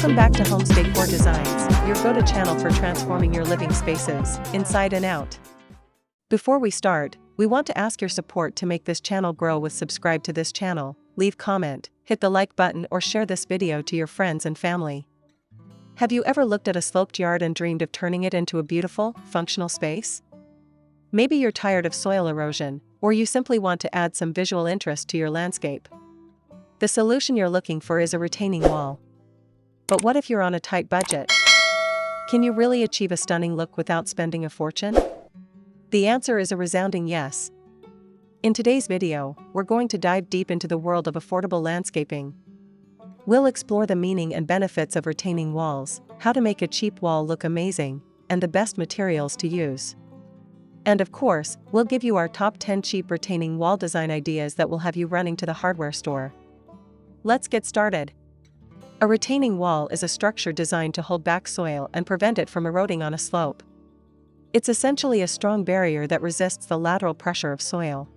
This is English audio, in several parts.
Welcome back to Homes Decor Designs, your go-to channel for transforming your living spaces, inside and out. Before we start, we want to ask your support to make this channel grow with subscribe to this channel, leave comment, hit the like button or share this video to your friends and family. Have you ever looked at a sloped yard and dreamed of turning it into a beautiful, functional space? Maybe you're tired of soil erosion, or you simply want to add some visual interest to your landscape. The solution you're looking for is a retaining wall. But what if you're on a tight budget? Can you really achieve a stunning look without spending a fortune? The answer is a resounding yes. In today's video, we're going to dive deep into the world of affordable landscaping. We'll explore the meaning and benefits of retaining walls, how to make a cheap wall look amazing, and the best materials to use. And of course, we'll give you our top 10 cheap retaining wall design ideas that will have you running to the hardware store. Let's get started. A retaining wall is a structure designed to hold back soil and prevent it from eroding on a slope. It's essentially a strong barrier that resists the lateral pressure of soil.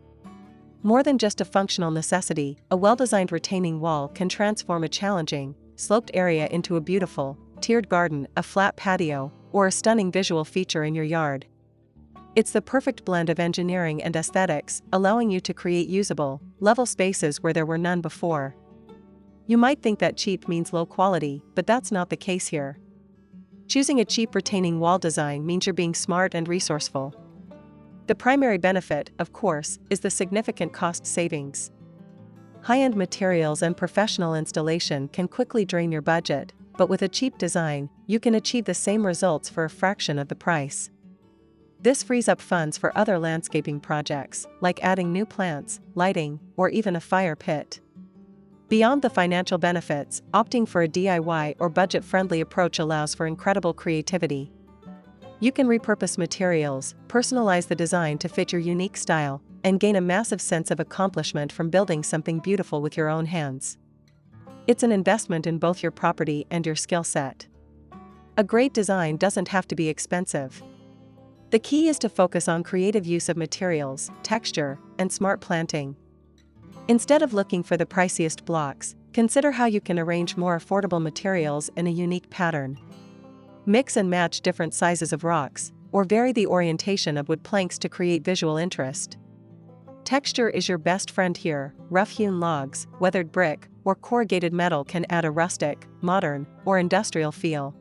More than just a functional necessity, a well-designed retaining wall can transform a challenging, sloped area into a beautiful, tiered garden, a flat patio, or a stunning visual feature in your yard. It's the perfect blend of engineering and aesthetics, allowing you to create usable, level spaces where there were none before. You might think that cheap means low quality, but that's not the case here. Choosing a cheap retaining wall design means you're being smart and resourceful. The primary benefit, of course, is the significant cost savings. High-end materials and professional installation can quickly drain your budget, but with a cheap design, you can achieve the same results for a fraction of the price. This frees up funds for other landscaping projects, like adding new plants, lighting, or even a fire pit. Beyond the financial benefits, opting for a DIY or budget-friendly approach allows for incredible creativity. You can repurpose materials, personalize the design to fit your unique style, and gain a massive sense of accomplishment from building something beautiful with your own hands. It's an investment in both your property and your skill set. A great design doesn't have to be expensive. The key is to focus on creative use of materials, texture, and smart planting. Instead of looking for the priciest blocks, consider how you can arrange more affordable materials in a unique pattern. Mix and match different sizes of rocks, or vary the orientation of wood planks to create visual interest. Texture is your best friend here. Rough-hewn logs, weathered brick, or corrugated metal can add a rustic, modern, or industrial feel.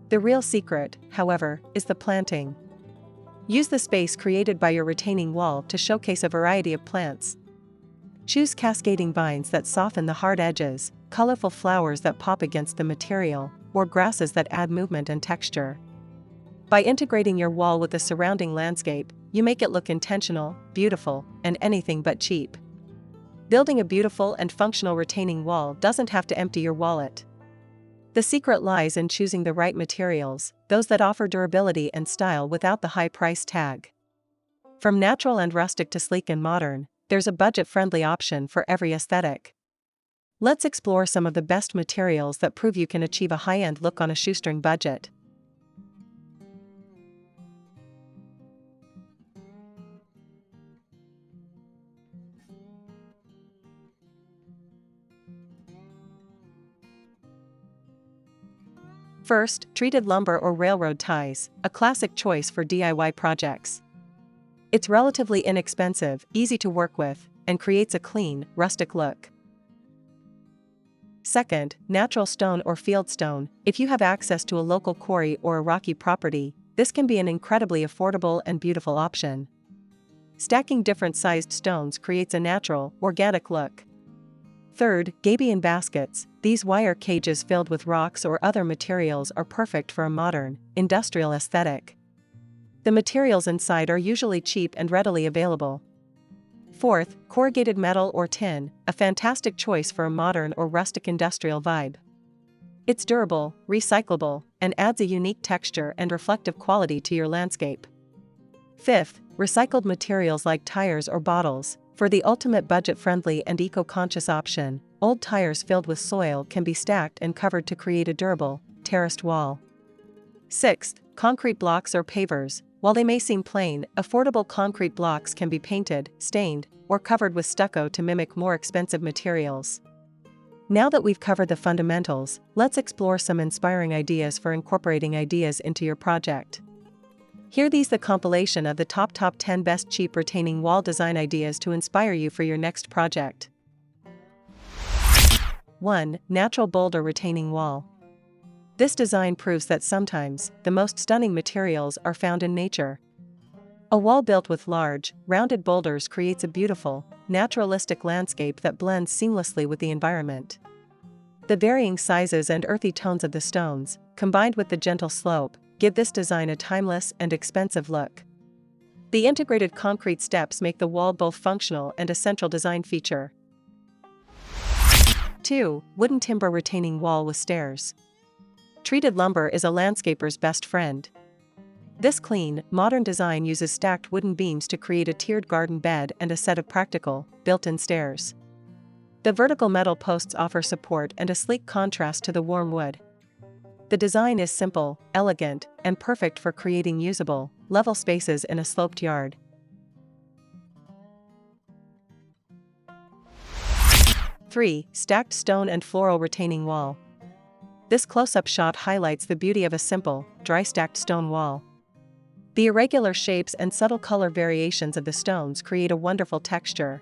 The real secret, however, is the planting. Use the space created by your retaining wall to showcase a variety of plants. Choose cascading vines that soften the hard edges, colorful flowers that pop against the material, or grasses that add movement and texture. By integrating your wall with the surrounding landscape, you make it look intentional, beautiful, and anything but cheap. Building a beautiful and functional retaining wall doesn't have to empty your wallet. The secret lies in choosing the right materials, those that offer durability and style without the high price tag. From natural and rustic to sleek and modern, there's a budget-friendly option for every aesthetic. Let's explore some of the best materials that prove you can achieve a high-end look on a shoestring budget. First, treated lumber or railroad ties, a classic choice for DIY projects. It's relatively inexpensive, easy to work with, and creates a clean, rustic look. Second, natural stone or field stone. If you have access to a local quarry or a rocky property, this can be an incredibly affordable and beautiful option. Stacking different sized stones creates a natural, organic look. Third, gabion baskets. These wire cages filled with rocks or other materials are perfect for a modern, industrial aesthetic. The materials inside are usually cheap and readily available. Fourth, corrugated metal or tin, a fantastic choice for a modern or rustic industrial vibe. It's durable, recyclable, and adds a unique texture and reflective quality to your landscape. Fifth, recycled materials like tires or bottles. For the ultimate budget-friendly and eco-conscious option, old tires filled with soil can be stacked and covered to create a durable, terraced wall. Sixth, concrete blocks or pavers. While they may seem plain, affordable concrete blocks can be painted, stained, or covered with stucco to mimic more expensive materials. Now that we've covered the fundamentals, let's explore some inspiring ideas for incorporating ideas into your project. Here these the compilation of the top 10 best cheap retaining wall design ideas to inspire you for your next project. 1. Natural boulder retaining wall. This design proves that sometimes, the most stunning materials are found in nature. A wall built with large, rounded boulders creates a beautiful, naturalistic landscape that blends seamlessly with the environment. The varying sizes and earthy tones of the stones, combined with the gentle slope, give this design a timeless and expensive look. The integrated concrete steps make the wall both functional and a central design feature. 2. Wooden timber retaining wall with stairs. Treated lumber is a landscaper's best friend. This clean, modern design uses stacked wooden beams to create a tiered garden bed and a set of practical, built-in stairs. The vertical metal posts offer support and a sleek contrast to the warm wood. The design is simple, elegant, and perfect for creating usable, level spaces in a sloped yard. 3. Stacked stone and floral retaining wall. This close-up shot highlights the beauty of a simple, dry stacked stone wall. The irregular shapes and subtle color variations of the stones create a wonderful texture.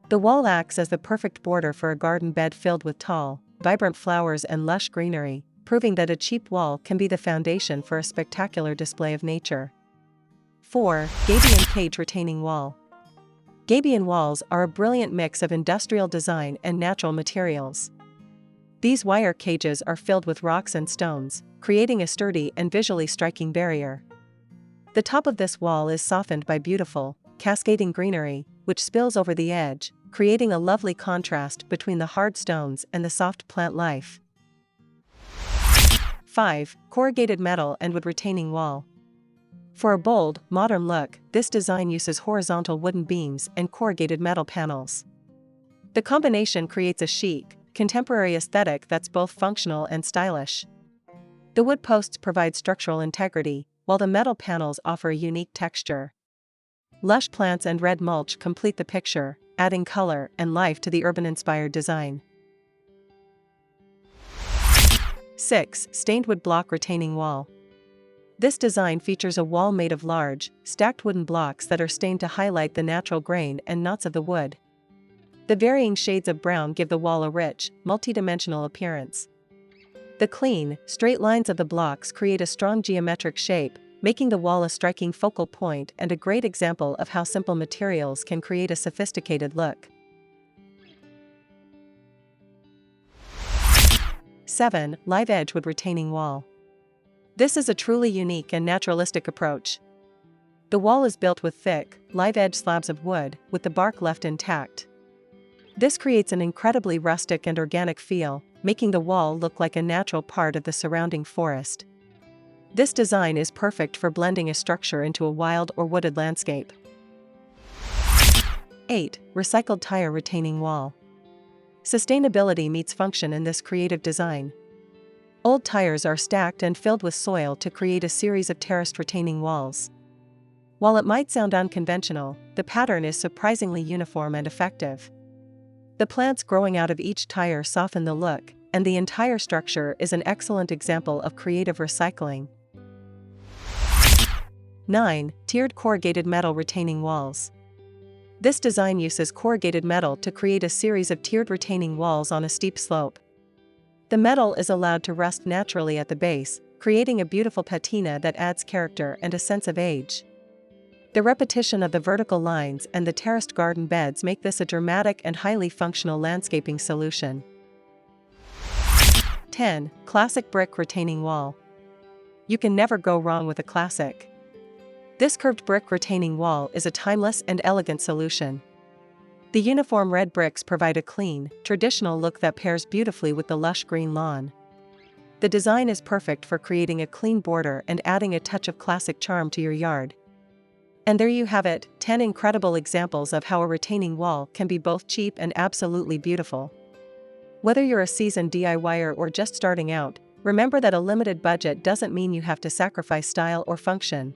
The wall acts as the perfect border for a garden bed filled with tall, vibrant flowers and lush greenery, proving that a cheap wall can be the foundation for a spectacular display of nature. 4. Gabion cage retaining wall. Gabion walls are a brilliant mix of industrial design and natural materials. These wire cages are filled with rocks and stones, creating a sturdy and visually striking barrier. The top of this wall is softened by beautiful, cascading greenery, which spills over the edge, creating a lovely contrast between the hard stones and the soft plant life. 5. Corrugated metal and wood retaining wall. For a bold, modern look, this design uses horizontal wooden beams and corrugated metal panels. The combination creates a chic, contemporary aesthetic that's both functional and stylish. The wood posts provide structural integrity, while the metal panels offer a unique texture. Lush plants and red mulch complete the picture, adding color and life to the urban-inspired design. 6. Stained wood block retaining wall. This design features a wall made of large, stacked wooden blocks that are stained to highlight the natural grain and knots of the wood. The varying shades of brown give the wall a rich, multidimensional appearance. The clean, straight lines of the blocks create a strong geometric shape, making the wall a striking focal point and a great example of how simple materials can create a sophisticated look. 7. Live edge wood retaining wall. This is a truly unique and naturalistic approach. The wall is built with thick, live edge slabs of wood, with the bark left intact. This creates an incredibly rustic and organic feel, making the wall look like a natural part of the surrounding forest. This design is perfect for blending a structure into a wild or wooded landscape. 8. Recycled tire retaining wall. Sustainability meets function in this creative design. Old tires are stacked and filled with soil to create a series of terraced retaining walls. While it might sound unconventional, the pattern is surprisingly uniform and effective. The plants growing out of each tire soften the look, and the entire structure is an excellent example of creative recycling. 9. Tiered corrugated metal retaining walls. This design uses corrugated metal to create a series of tiered retaining walls on a steep slope. The metal is allowed to rust naturally at the base, creating a beautiful patina that adds character and a sense of age. The repetition of the vertical lines and the terraced garden beds make this a dramatic and highly functional landscaping solution. 10. Classic brick retaining wall. You can never go wrong with a classic. This curved brick retaining wall is a timeless and elegant solution. The uniform red bricks provide a clean, traditional look that pairs beautifully with the lush green lawn. The design is perfect for creating a clean border and adding a touch of classic charm to your yard. And there you have it, 10 incredible examples of how a retaining wall can be both cheap and absolutely beautiful. Whether you're a seasoned DIYer or just starting out, remember that a limited budget doesn't mean you have to sacrifice style or function.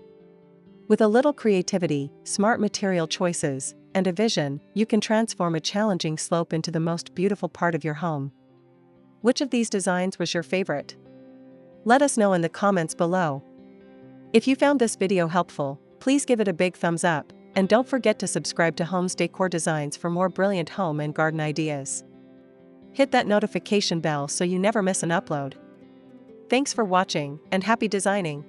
With a little creativity, smart material choices, and a vision, you can transform a challenging slope into the most beautiful part of your home. Which of these designs was your favorite? Let us know in the comments below. If you found this video helpful, please give it a big thumbs up, and don't forget to subscribe to Homes Decor Designs for more brilliant home and garden ideas. Hit that notification bell so you never miss an upload. Thanks for watching, and happy designing!